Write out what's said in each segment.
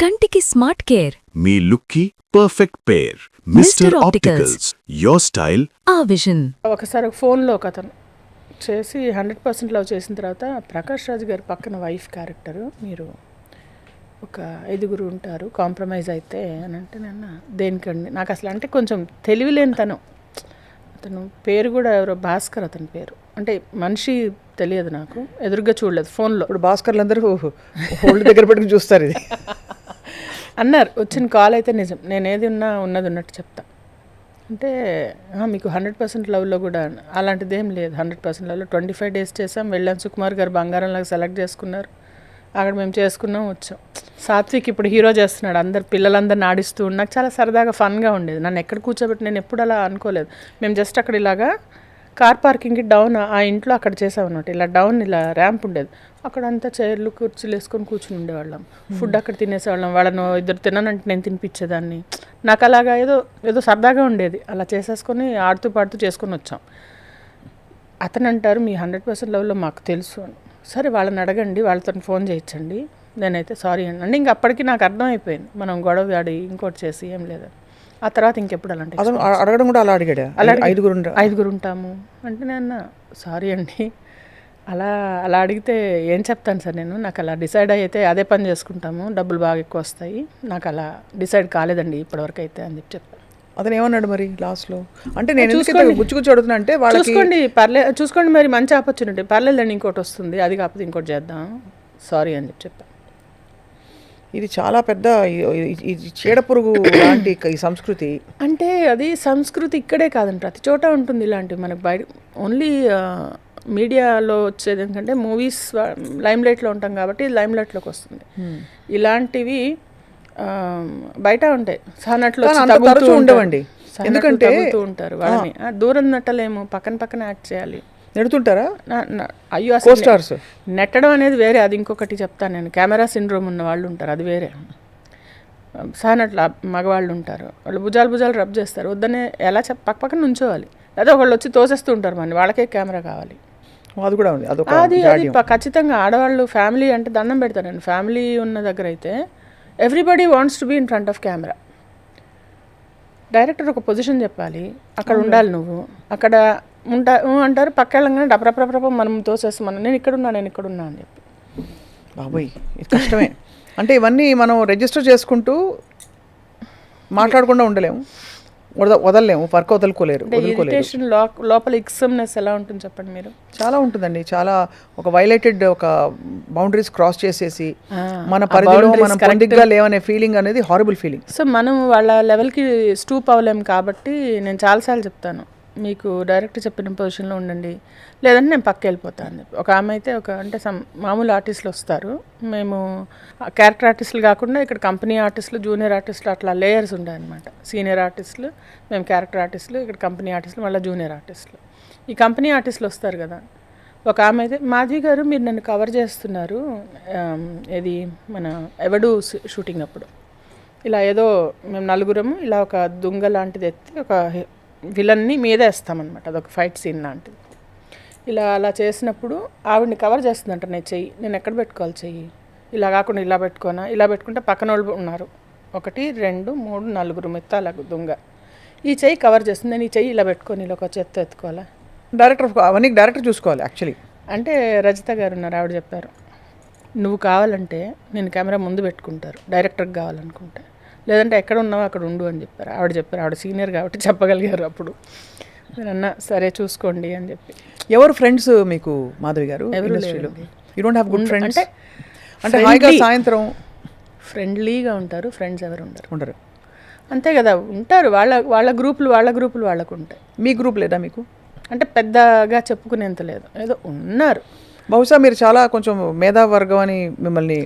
కంటికి smart care, మీ లుక్కి perfect pair. Mister Opticals, your style ఆ విజన్. ఒకసారి ఫోన్లో ఒక అతను చేసి 100% లవ్ చేసిన తర్వాత ప్రకాష్ రాజ్ గారి పక్కన వైఫ్ క్యారెక్టరు మీరు ఒక 5 ఉంటారు కాంప్రమైజ్ అయితే అని అంటే నేను దేనికండి నాకు అసలు అంటే కొంచెం తెలివిలేని అతను పేరు కూడా ఎవరో భాస్కర్ అతని పేరు అంటే మనిషి తెలియదు నాకు ఎదురుగా చూడలేదు ఫోన్లో. ఇప్పుడు భాస్కర్లు అందరూ హోల్డ్ దగ్గర పెట్టుకుని చూస్తారు ఇది అన్నారు వచ్చిన కాల్ అయితే నిజం నేను ఏది ఉన్నది ఉన్నట్టు చెప్తా అంటే మీకు 100% లవ్లో కూడా అలాంటిది ఏం లేదు. 100% లవ్లో 25 days చేసాం, వెళ్ళాం, సుకుమార్ గారు బంగారంలాగా సెలెక్ట్ చేసుకున్నారు, అక్కడ మేము చేసుకున్నాం వచ్చాం. సాత్విక్ ఇప్పుడు హీరో చేస్తున్నాడు, అందరు పిల్లలందరిని ఆడిస్తూ నాకు చాలా సరదాగా ఫన్గా ఉండేది. నన్ను ఎక్కడ కూర్చోబెట్టి నేను ఎప్పుడు అలా అనుకోలేదు. మేము జస్ట్ అక్కడ ఇలాగా కార్ పార్కింగ్కి డౌన్ ఆ ఇంట్లో అక్కడ చేసామన్నమాట. ఇలా డౌన్ ఇలా ర్యాంప్ ఉండేది, అక్కడంతా చైర్లు కుర్చీలు వేసుకొని కూర్చుని ఉండేవాళ్ళం, ఫుడ్ అక్కడ తినేసేవాళ్ళం. వాళ్ళను 2 తిన్నానంటే నేను తినిపించేదాన్ని. నాకు అలాగా ఏదో సరదాగా ఉండేది, అలా చేసేసుకొని ఆడుతూ పాడుతూ చేసుకొని వచ్చాం. అతను అంటారు మీ 100% లవ్లో మాకు తెలుసు అని. సరే వాళ్ళని అడగండి, వాళ్ళతో ఫోన్ చేయించండి. నేనైతే సారీ అండి అంటే ఇంక అప్పటికి నాకు అర్థమైపోయింది మనం గొడవ ఆడి ఇంకోటి చేసి ఏం లేదని. ఆ తర్వాత ఇంకెప్పుడు అలాంటి అడగడం కూడా అలా అడిగాడు. అలా 5 ఉంటాము అంటే నేను సారీ అండి అలా అడిగితే ఏం చెప్తాను సార్ నేను, నాకు అలా డిసైడ్ అయితే అదే పని చేసుకుంటాము, డబ్బులు బాగా ఎక్కువ వస్తాయి, నాకు అలా డిసైడ్ కాలేదండి ఇప్పటివరకు అయితే అని చెప్పాను. అతను ఏమన్నాడు మరి లాస్ట్లో? అంటే నేను గుచ్చుగుచ్చి అడుగుతున్నా అంటే చూసుకోండి మరి మంచి ఆపర్చునిటీ పర్లేదండి ఇంకోటి వస్తుంది, అది కాకపోతే ఇంకోటి చేద్దాం, సారీ అని చెప్పాను. ఇది చాలా పెద్ద చీడపురుగు లాంటి ఈ సంస్కృతి. అంటే అది సంస్కృతి ఇక్కడే కాదండి, ప్రతి చోట ఉంటుంది ఇలాంటివి. మనకు బయట ఓన్లీ మీడియాలో వచ్చేది ఎందుకంటే మూవీస్ లైమ్లైట్లో ఉంటాం కాబట్టి లైమ్లైట్లోకి వస్తుంది. ఇలాంటివి బయట ఉంటాయి, సహనట్లు ఉండవండి, ఎందుకంటే ఉంటారు వాళ్ళని దూరం నట్టలేము, పక్కన యాక్ట్ చేయాలి. నెడుతుంటారా? అయ్యో అసలు స్టార్స్ నెట్టడం అనేది వేరే, అది ఇంకొకటి చెప్తాను నేను. కెమెరా సిండ్రోమ్ ఉన్న వాళ్ళు ఉంటారు, అది వేరే. సహనట్లు మగవాళ్ళు ఉంటారు, వాళ్ళు భుజాలు రబ్ చేస్తారు, వద్దనే ఎలా పక్కన నుంచోవాలి, అదే ఒకళ్ళు వచ్చి తోసేస్తూ ఉంటారు మన వాళ్ళకే కెమెరా కావాలి. అది కూడా ఉంది, అది ఖచ్చితంగా. ఆడవాళ్ళు ఫ్యామిలీ అంటే దండం పెడతాను నేను. ఫ్యామిలీ ఉన్న దగ్గర అయితే everybody wants to be in front of camera. Director ఒక పొజిషన్ చెప్పాలి, అక్కడ ఉండాలి, నువ్వు అక్కడ అంటారు, పక్క వెళ్ళగానే డప్రప్రప్రప మనం తోసేస్తాం, నేను ఇక్కడున్నా అని చెప్పి. బాబోయ్ ఇది కష్టమే. అంటే ఇవన్నీ మనం రిజిస్టర్ చేసుకుంటూ మాట్లాడకుండా ఉండలేము, వదలలేము, వర్క్ వదులుకోలేరు. లోపల ఎక్సమ్నెస్ ఎలా ఉంటుంది చెప్పండి మీరు? చాలా ఉంటుందండి, చాలా ఒక వైలేటెడ్ ఒక బౌండరీస్ క్రాస్ చేసేసి మన పరిధిలో మనం పొందిగ్గా లేవనే ఫీలింగ్ అనేది హారబుల్ ఫీలింగ్. సో మనం వాళ్ళ లెవెల్కి స్టూప్ అవ్వలేము కాబట్టి నేను చాలాసార్లు చెప్తాను, మీకు డైరెక్టర్ చెప్పిన పొజిషన్లో ఉండండి, లేదంటే నేను పక్క వెళ్ళిపోతాను అని చెప్పి. ఒక ఆమె అయితే అంటే మామూలు ఆర్టిస్టులు వస్తారు, మేము క్యారెక్టర్ ఆర్టిస్టులు కాకుండా ఇక్కడ కంపెనీ ఆర్టిస్టులు, జూనియర్ ఆర్టిస్టులు అట్లా లేయర్స్ ఉంటాయన్నమాట. సీనియర్ ఆర్టిస్టులు, మేము క్యారెక్టర్ ఆర్టిస్టులు, ఇక్కడ కంపెనీ ఆర్టిస్టులు, మళ్ళీ జూనియర్ ఆర్టిస్టులు. ఈ కంపెనీ ఆర్టిస్టులు వస్తారు కదా, ఒక ఆమె అయితే మాధవి గారు మీరు నన్ను కవర్ చేస్తున్నారు, ఇది మన ఎవడు షూటింగ్ అప్పుడు ఇలా ఏదో మేము 4 ఇలా ఒక దుంగ లాంటిది ఎత్తి ఒక విలన్ని మీద వేస్తామన్నమాట, అదొక ఫైట్ సీన్ లాంటిది. అలా చేసినప్పుడు ఆవిడని కవర్ చేస్తుందంట నేను ఎక్కడ పెట్టుకోవాలి చెయ్యి, ఇలా కాకుండా ఇలా పెట్టుకోనా, ఇలా పెట్టుకుంటే పక్కన వాళ్ళు ఉన్నారు, 1 2 3 4 మెత్తాల దొంగ, ఈ చెయ్యి కవర్ చేస్తుంది, నేను ఈ చెయ్యి ఇలా పెట్టుకొని ఇలా ఒక చెత్త ఎత్తుకోవాలా, అవన్నీ డైరెక్టర్ చూసుకోవాలి యాక్చువల్లీ. అంటే రజిత గారు ఉన్నారు, ఆవిడ చెప్పారు, నువ్వు కావాలంటే నేను కెమెరా ముందు పెట్టుకుంటారు డైరెక్టర్కి కావాలనుకుంటే, లేదంటే ఎక్కడ ఉన్నావో అక్కడ ఉండు అని చెప్పారు. ఆవిడ సీనియర్ కాబట్టి చెప్పగలిగారు. అప్పుడు నేనన్నా సరే చూసుకోండి అని చెప్పి. ఎవరు ఫ్రెండ్స్ మీకు మాధవి గారు ఇండస్ట్రీలో? You don't have good friends? అంటే హాయిగా సాయంత్రం ఫ్రెండ్లీగా ఉంటారు, ఫ్రెండ్స్ ఎవరు ఉండరు అంతే కదా. ఉంటారు వాళ్ళ గ్రూపులు వాళ్ళకు ఉంటాయి. మీ గ్రూప్ లేదా మీకు? అంటే పెద్దగా చెప్పుకునేంత లేదు, ఏదో ఉన్నారు. బహుశా మీరు చాలా కొంచెం మేధావర్గం అని మిమ్మల్ని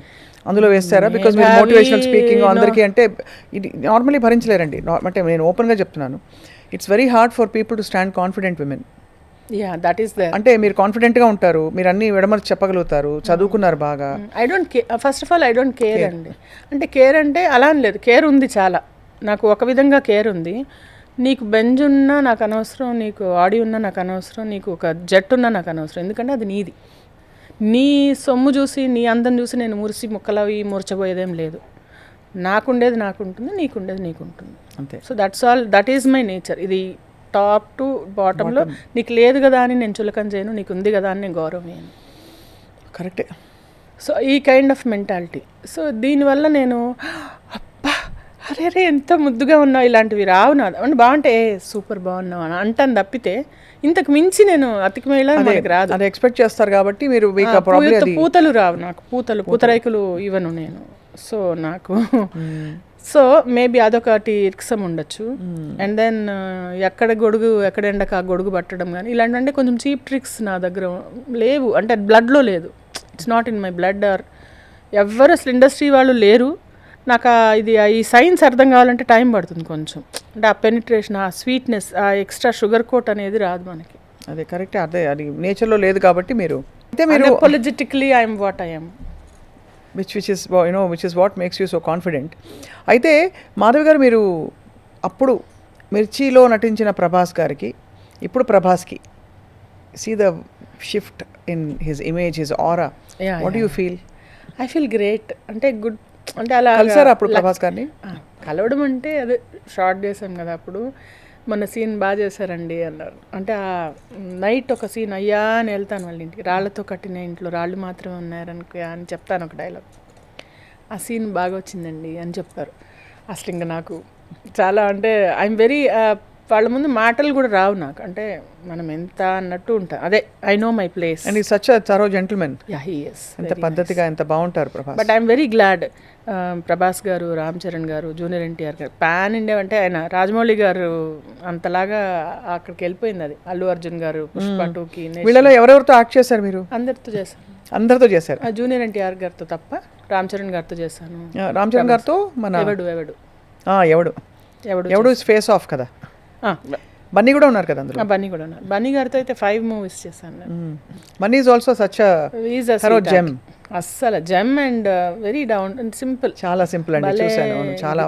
అందులో వేస్తారా? బికాజ్ మీరు మోటివేషనల్ స్పీకింగ్ అందరికీ అంటే ఇది నార్మలీ భరించలేరండి. అంటే నేను ఓపెన్గా చెప్తున్నాను, it's very hard for people to stand confident women. That is there. అంటే మీరు కాన్ఫిడెంట్గా ఉంటారు, మీరు అన్ని విడమర్చి చెప్పగలుగుతారు, చదువుకున్నారు బాగా. I don't care, first of all I don't care అండి. అంటే కేర్ అంటే అలా అని లేదు, కేర్ ఉంది చాలా, నాకు ఒక విధంగా కేర్ ఉంది. నీకు బెంజ్ ఉన్నా నాకు అనవసరం, నీకు ఆడి ఉన్నా నాకు అనవసరం, నీకు ఒక జెట్ ఉన్నా నాకు అనవసరం, ఎందుకంటే అది నీది. నీ సొమ్ము చూసి నీ అందం చూసి నేను మురిసి ముక్కలవి మూర్చబోయేదేం లేదు. నాకుండేది నాకుంటుంది, నీకుండేది నీకుంటుంది. అంతే. So that's all, that is my nature. ఇది టాప్ టు బాటంలో నీకు లేదు కదా అని నేను చులకన చేయను, నీకు ఉంది కదా అని నేను గౌరవం చేయను. కరెక్టే. సో ఈ కైండ్ ఆఫ్ మెంటాలిటీ. సో దీనివల్ల నేను అబ్బా అరే రే ఎంత ముద్దుగా ఉన్నావు ఇలాంటివి రావు నా అంటే బాగుంటే సూపర్ బాగున్నావు అని అంటాను తప్పితే ఇంతకు మించి నేను అతికిమేళ మనకి రాదు. అది ఎక్స్పెక్ట్ చేస్తారు కాబట్టి మీరు పూతలు రావు నాకు, పూతరేకులు ఇవ్వను నేను. సో నాకు సో మేబీ అదొకటి ఇరిక్సం ఉండొచ్చు. అండ్ దెన్ ఎక్కడ గొడుగు ఎక్కడ ఎండక గొడుగు పట్టడం కానీ ఇలాంటివి అంటే కొంచెం చీప్ ట్రిక్స్ నా దగ్గర లేవు, అంటే బ్లడ్లో లేదు. It's not in my blood. Or ఎవ్వరు అసలు ఇండస్ట్రీ వాళ్ళు లేరు. నాకు ఇది ఈ సైన్స్ అర్థం కావాలంటే టైం పడుతుంది కొంచెం. అంటే ఆ పెనిట్రేషన్, ఆ స్వీట్నెస్, ఆ ఎక్స్ట్రా షుగర్ కోట్ అనేది రాదు మనకి. అదే కరెక్టే. అదే అది నేచర్లో లేదు కాబట్టి మీరు అయితే మీరు politically I'm what I'm, which is what makes you so confident. అయితే మాధవి గారు, మీరు అప్పుడు మిర్చిలో నటించిన ప్రభాస్ గారికి ఇప్పుడు ప్రభాస్కి see the shift in his image, his aura, what you feel? I feel great. అంటే గుడ్, అంటే అలా కలిసారా అప్పుడు ప్రభాస్ గారిని? కలవడం అంటే అదే షార్ట్ చేసాం కదా అప్పుడు, మన సీన్ బాగా చేశారండి అన్నారు. అంటే ఆ నైట్ ఒక సీన్ అయ్యా అని వెళ్తాను వాళ్ళ ఇంటికి, రాళ్లతో కట్టిన ఇంట్లో రాళ్ళు మాత్రమే ఉన్నారనుకో అని చెప్తాను ఒక డైలాగ్. ఆ సీన్ బాగా వచ్చిందండి అని చెప్తారు. అసలు ఇంకా నాకు చాలా అంటే ఐఎమ్ వెరీ, వాళ్ళ ముందు మాటలు కూడా రావు నాకు, అంటే మనం ఎంత అన్నట్టు ఉంటాం. అదే I know my place. And he such thorough gentleman. Yeah he is. ఎంత పద్ధతిగా ఎంత బాగుంటారు Prabhas. But I'm very glad Prabhas garu, Ram Charan గారు, జూనియర్ ఎన్టీఆర్ గారు, పాన్ ఇండియా అంటే ఆయన రాజమౌళి గారు అంతలాగా అక్కడికి వెళ్ళిపోయింది. అది అల్లు అర్జున్ గారు, పుష్ప 2కి. వీళ్ళలో ఎవరెవరితో యాక్ట్ చేశారు మీరు? అందరితో చేశాను. అందరితో చేశారు. జూనియర్ ఎన్టీఆర్ గారితో తప్ప రామ్ చరణ్ గారితో చేశాను. రామ్ చరణ్ గారితో మన ఎవడు ఫేస్ ఆఫ్ కదా, బన్నీ కూడా ఉన్నారు కదా అందులో. బన్నీ కూడా ఉన్నారు. బన్నీ గారితో అయితే 5 మూవీస్ చేశాను. Bunny is also such a gem. అస్సలు gem and very down and simple. చాలా సింపుల్ అండి, చూశాను. చాలా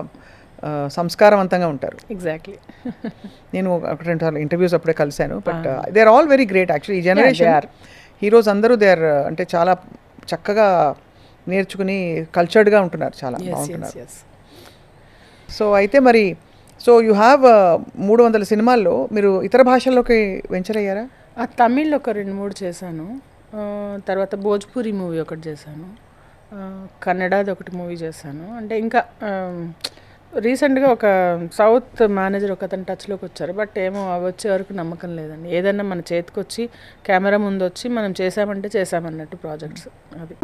సంస్కారవంతంగా ఉంటారు. ఎగ్జాక్ట్లీ. నేను ఒక 2 సార్లు ఇంటర్వ్యూస్ అప్పుడే కలిశాను. But they are all very great actually. ఈ జనరేషన్ హీరోస్ అందరూ దే ఆర్ అంటే చాలా చక్కగా నేర్చుకుని కల్చర్డ్గా ఉంటున్నారు, చాలా బాగుంటున్నారు. సో అయితే మరి యూ హ్యావ్ 300 సినిమాల్లో మీరు ఇతర భాషల్లోకి వెంచర్ అయ్యారా? తమిళ్లో ఒక 2-3 చేశాను. తర్వాత భోజ్పూరి మూవీ ఒకటి చేశాను. కన్నడది ఒకటి మూవీ చేశాను. అంటే ఇంకా రీసెంట్గా ఒక సౌత్ మేనేజర్ ఒక అతను టచ్లోకి వచ్చారు. బట్ ఏమో అవి వచ్చే వరకు నమ్మకం లేదండి. ఏదన్నా మన చేతికి వచ్చి కెమెరా ముందు వచ్చి మనం చేసామంటే చేసామన్నట్టు ప్రాజెక్ట్స్ అది.